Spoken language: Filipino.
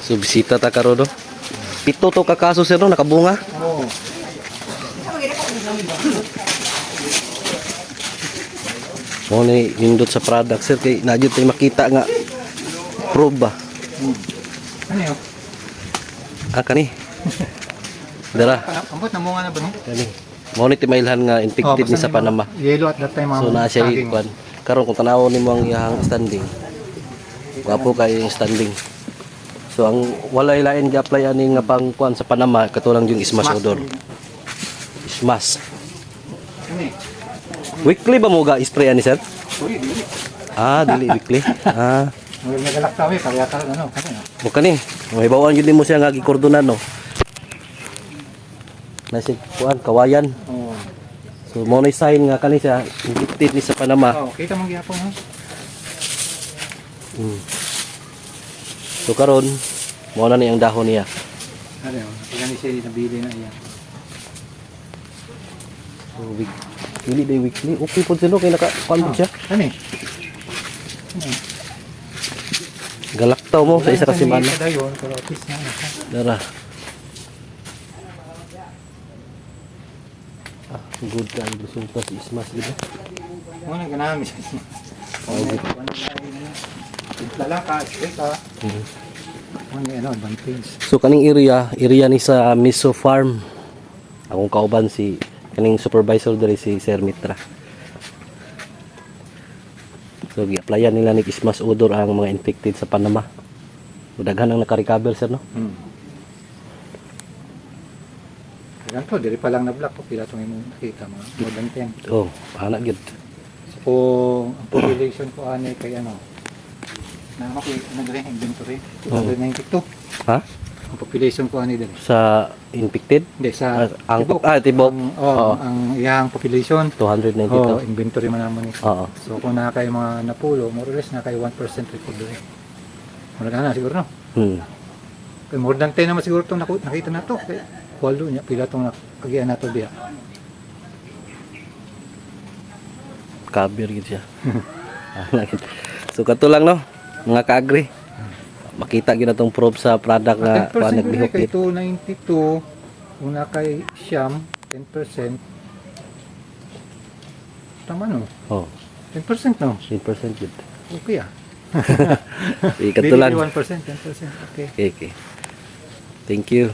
So bisita ta karon no. Pito to ka kaso sir no nakabunga. Oo. Mo ni nindot sa product sir kay nadyo tay makita nga probe ba. Ano yun? Ah kani. Dara. Ambot na mga na ba no? Kani. Mo ni timailhan nga infected ni sa Panama. Yellow at that time. So na siya ikwan. Karon kung tanawon nimo ang iyang standing. Wapo kay yung standing. So ang walay lain gi-apply ani nga pang kuan sa Panama katulang yung smash odor. Smash. Ano Weekly ba mo ga spray ani sir? Uy, dili. Ah, dili weekly. Ah, May nagalaktaw eh, kaya ka ano, kasi no. mo kani. May bawaan gyud nimo siya nga gikordonan no. Nasi kuan kawayan. Oo. So mo na sign nga kani siya infected ni sa Panama. Oh, kita mong gyapon no. So karon mo na ni ang dahon niya. Ano yun? Kaya ni siya nabili na iyan. So dili day weekly. Okay pud sino kay naka kuan pud siya. Ano eh? Galaktaw mo sa isa ka semana. Dayon, pero at least na. Dara. Ah, good ka ang resulta sa ismas gid. Muna ganami siya. Lalaka, ka. Ano ano, advantage. So kaning area ni sa Miso Farm. Akong kauban si kaning supervisor diri si Sir Mitra. So gi-applyan nila ni Ismas odor ang mga infected sa Panama. So daghan ang naka-recover sir no. Ganito, diri pa lang na black ko pila tong imong nakita mga more than 10. Oh, ana gyud. So kung ang population ko ani kay ano, na ako nag-rank inventory 292. Ha? Ang population ko ani diri. Sa infected? Hindi sa Ang Tibok. Tibok. Oo, ang iyang population. 292. Inventory man naman ito. Oo. So kung na kayo mga napulo, more or less na kayo 1% recovery. More na siguro no. Kay more than 10 naman siguro itong nakita na to. Kay walo niya pila tong kagian nato diha. Kabir gid siya. So kato lang no, mga ka-agree. Makita gyud natong probe sa product nga 10% kuan kay naglihok. 292 kung na kay siyam 10%. Tama no? Oh, 10% no? 10% gid. Okay ah. Ikato lang. 1%, 10%. Okay. Okay. Thank you.